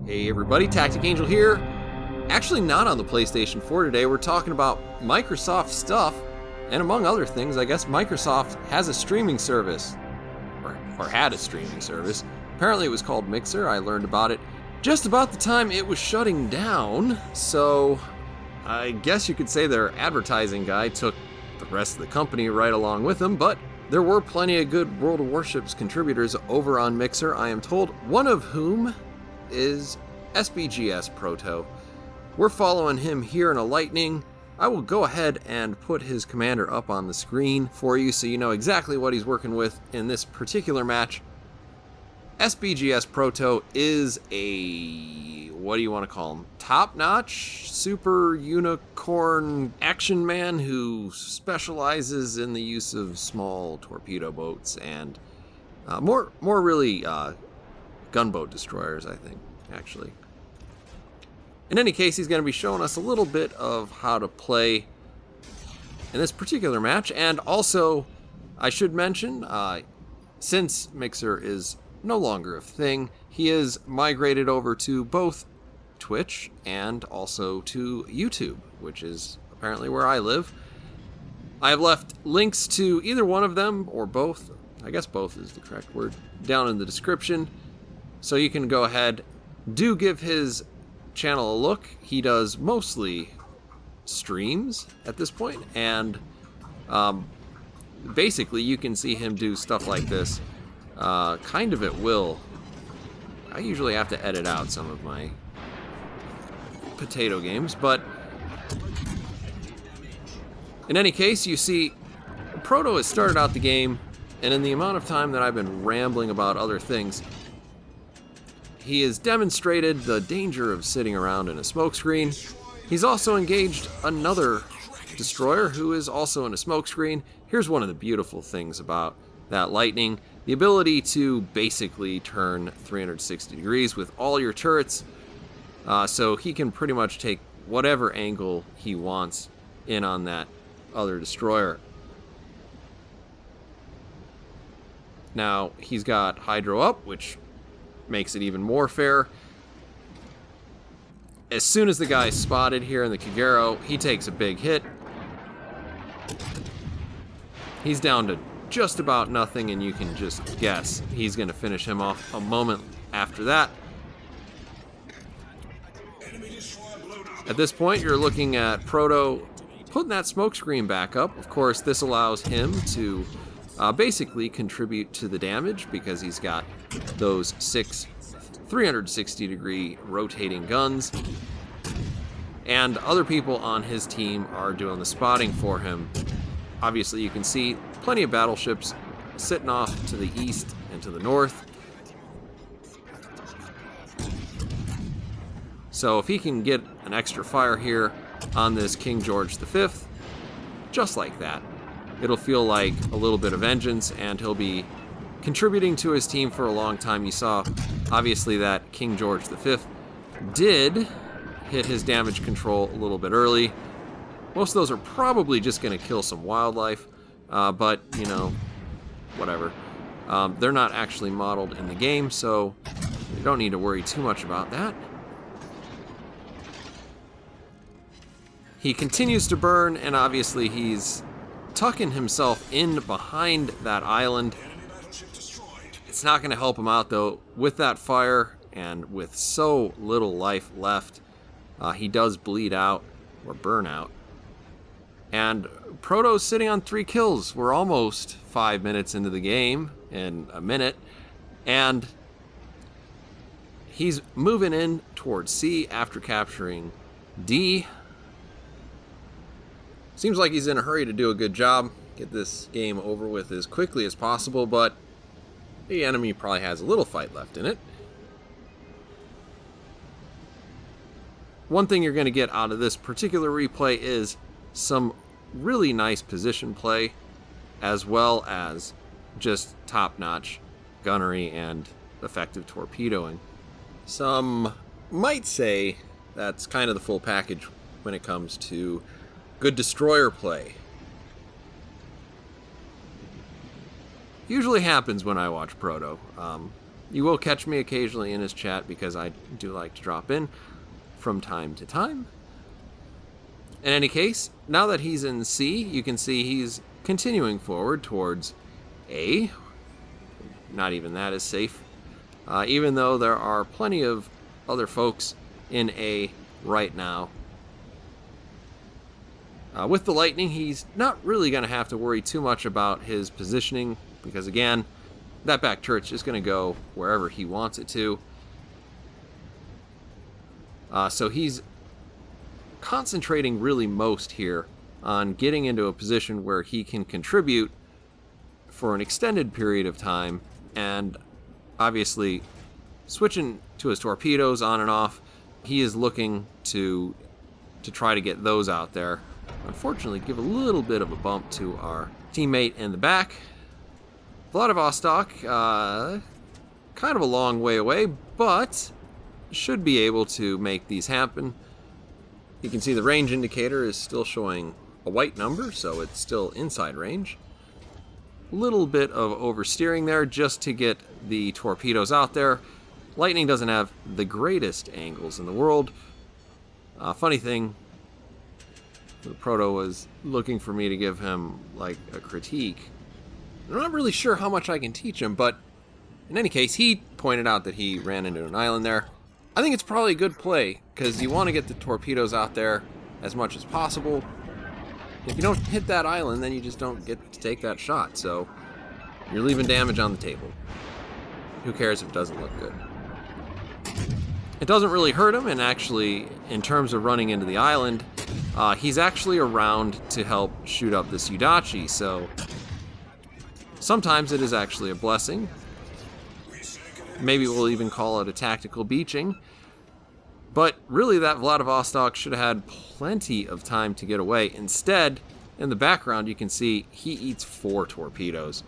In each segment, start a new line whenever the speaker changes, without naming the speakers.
Hey everybody, TacticAngel here. Actually not on the PlayStation 4 today, we're talking about Microsoft stuff, and among other things, I guess Microsoft has a streaming service, or had a streaming service. Apparently it was called Mixer. I learned about it just about the time it was shutting down, so I guess you could say their advertising guy took the rest of the company right along with him, but there were plenty of good World of Warships contributors over on Mixer, I am told, one of whom is SBGS Proto. We're following him here in a lightning. I will go ahead and put his commander up on the screen for you so you know exactly what he's working with in this particular match. SBGS Proto is a, what do you want to call him? Top-notch, super unicorn action man who specializes in the use of small torpedo boats and more really gunboat destroyers, I think, actually. In any case, he's going to be showing us a little bit of how to play in this particular match, and also, I should mention, since Mixer is no longer a thing, he is migrated over to both Twitch and also to YouTube, which is apparently where I live. I have left links to either one of them, or both, I guess both is the correct word, down in the description. So you can go ahead, do give his channel a look. He does mostly streams at this point, and basically you can see him do stuff like this kind of at will. I usually have to edit out some of my potato games, but in any case, you see Proto has started out the game, and in the amount of time that I've been rambling about other things, he has demonstrated the danger of sitting around in a smokescreen. He's also engaged another destroyer who is also in a smokescreen. Here's one of the beautiful things about that lightning: the ability to basically turn 360 degrees with all your turrets, so he can pretty much take whatever angle he wants in on that other destroyer. Now, he's got Hydro up, which makes it even more fair. As soon as the guy's spotted here in the Kagero, he takes a big hit. He's down to just about nothing, and you can just guess he's going to finish him off a moment after that. At this point, you're looking at Proto putting that smokescreen back up. Of course, this allows him to basically contribute to the damage because he's got those 6 360-degree rotating guns, and other people on his team are doing the spotting for him. Obviously, you can see plenty of battleships sitting off to the east and to the north. So if he can get an extra fire here on this King George V, just like that, it'll feel like a little bit of vengeance, and he'll be contributing to his team for a long time. You saw, obviously, that King George V did hit his damage control a little bit early. Most of those are probably just going to kill some wildlife, but, you know, whatever. They're not actually modeled in the game, so you don't need to worry too much about that. He continues to burn, and obviously he's tucking himself in behind that island. It's not going to help him out, though. With that fire and with so little life left, he does bleed out, or burn out. And Proto's sitting on 3 kills. We're almost 5 minutes into the game, in a minute, and he's moving in towards C after capturing D. Seems like he's in a hurry to do a good job, get this game over with as quickly as possible, but the enemy probably has a little fight left in it. One thing you're going to get out of this particular replay is some really nice position play, as well as just top-notch gunnery and effective torpedoing. Some might say that's kind of the full package when it comes to good destroyer play. Usually happens when I watch Proto. You will catch me occasionally in his chat because I do like to drop in from time to time. In any case, now that he's in C, you can see he's continuing forward towards A. Not even that is safe. Even though there are plenty of other folks in A right now. With the Lightning, he's not really going to have to worry too much about his positioning because, again, that back turret's just going to go wherever he wants it to. So he's concentrating really most here on getting into a position where he can contribute for an extended period of time, and obviously switching to his torpedoes on and off, he is looking to try to get those out there. Unfortunately, give a little bit of a bump to our teammate in the back. Vladivostok, kind of a long way away, but should be able to make these happen. You can see the range indicator is still showing a white number, so it's still inside range. Little bit of oversteering there just to get the torpedoes out there. Lightning doesn't have the greatest angles in the world. Funny thing, the Proto was looking for me to give him like a critique. I'm not really sure how much I can teach him, but in any case, he pointed out that he ran into an island there. I think it's probably a good play, because you want to get the torpedoes out there as much as possible. If you don't hit that island, then you just don't get to take that shot, so you're leaving damage on the table. Who cares if it doesn't look good? It doesn't really hurt him, and actually, in terms of running into the island, he's actually around to help shoot up this Udachi, so sometimes it is actually a blessing. Maybe we'll even call it a tactical beaching. But really, that Vladivostok should have had plenty of time to get away. Instead, in the background, you can see he eats 4 torpedoes,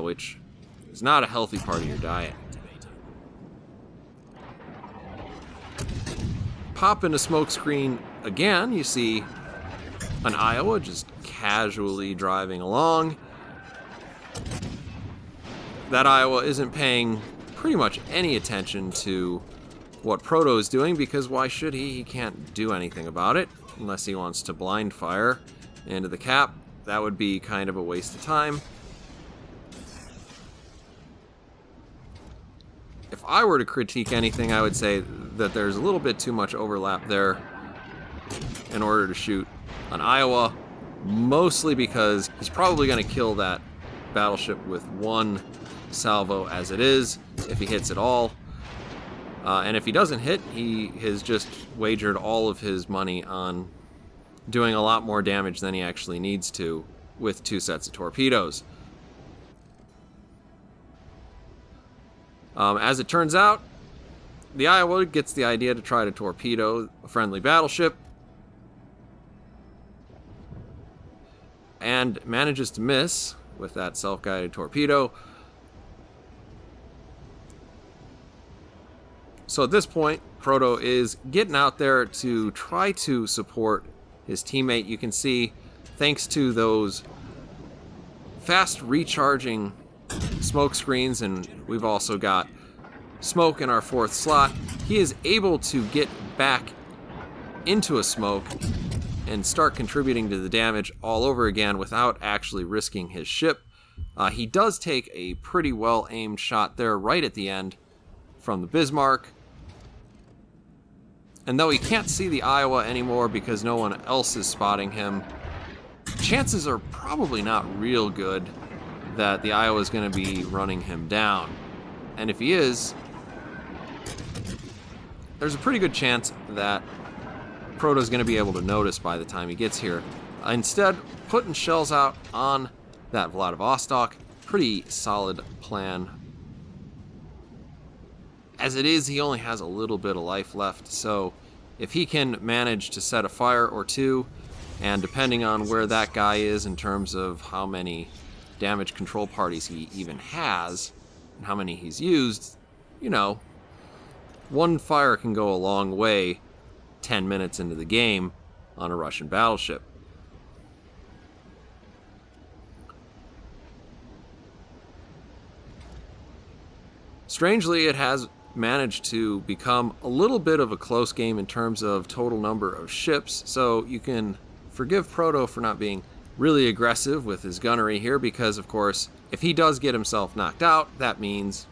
which is not a healthy part of your diet. Pop in a smoke screen again, you see an Iowa just casually driving along. That Iowa isn't paying pretty much any attention to what Proto is doing, because why should he? He can't do anything about it unless he wants to blind fire into the cap. That would be kind of a waste of time. If I were to critique anything, I would say that there's a little bit too much overlap there in order to shoot an Iowa, mostly because he's probably going to kill that battleship with 1 salvo as it is, if he hits it all. And if he doesn't hit, he has just wagered all of his money on doing a lot more damage than he actually needs to with 2 sets of torpedoes. As it turns out, the Iowa gets the idea to try to torpedo a friendly battleship and manages to miss with that self-guided torpedo. So at this point, Proto is getting out there to try to support his teammate. You can see, thanks to those fast recharging smoke screens, and we've also got smoke in our 4th slot, he is able to get back into a smoke and start contributing to the damage all over again without actually risking his ship. He does take a pretty well aimed shot there right at the end from the Bismarck. And though he can't see the Iowa anymore because no one else is spotting him, chances are probably not real good that the Iowa is going to be running him down. And if he is, there's a pretty good chance that Proto's going to be able to notice by the time he gets here. Instead, putting shells out on that Vladivostok, pretty solid plan. As it is, he only has a little bit of life left, so if he can manage to set a fire or 2, and depending on where that guy is in terms of how many damage control parties he even has, and how many he's used, you know, 1 fire can go a long way 10 minutes into the game on a Russian battleship. Strangely, it has managed to become a little bit of a close game in terms of total number of ships, so you can forgive Proto for not being really aggressive with his gunnery here, because of course, if he does get himself knocked out, that means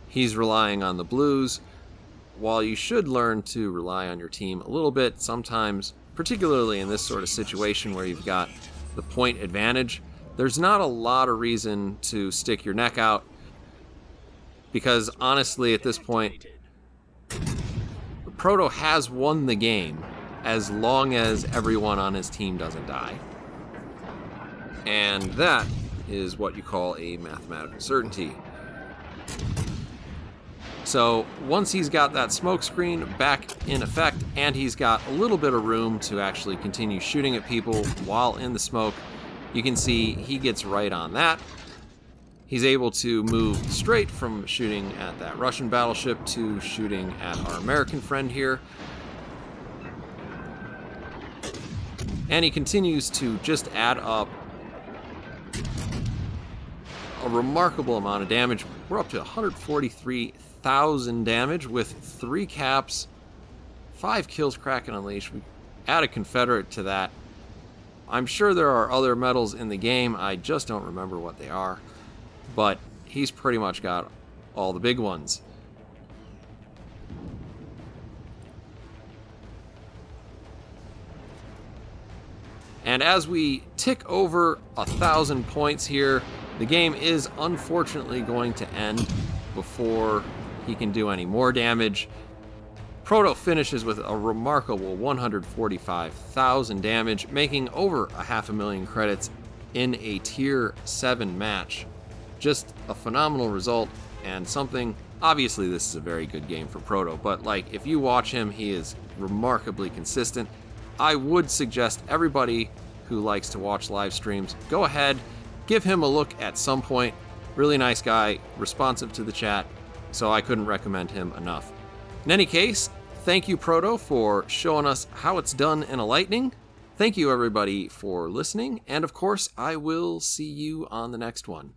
he's relying on the blues. While you should learn to rely on your team a little bit, sometimes, particularly in this sort of situation where you've got the point advantage, there's not a lot of reason to stick your neck out, because honestly at this point, Proto has won the game as long as everyone on his team doesn't die. And that is what you call a mathematical certainty. So once he's got that smoke screen back in effect, and he's got a little bit of room to actually continue shooting at people while in the smoke, you can see he gets right on that. He's able to move straight from shooting at that Russian battleship to shooting at our American friend here. And he continues to just add up a remarkable amount of damage. We're up to 143,000 damage with 3 caps, 5 kills Kraken Unleashed. We add a Confederate to that. I'm sure there are other medals in the game, I just don't remember what they are, but he's pretty much got all the big ones. And as we tick over 1,000 points here, the game is unfortunately going to end before he can do any more damage. Proto finishes with a remarkable 145,000 damage, making over 500,000 credits in a tier 7 match. Just a phenomenal result, and something, obviously this is a very good game for Proto, but like if you watch him, he is remarkably consistent. I would suggest everybody who likes to watch live streams, go ahead, give him a look at some point. Really nice guy, responsive to the chat, so I couldn't recommend him enough. In any case, thank you Proto for showing us how it's done in a Lightning. Thank you everybody for listening, and of course I will see you on the next one.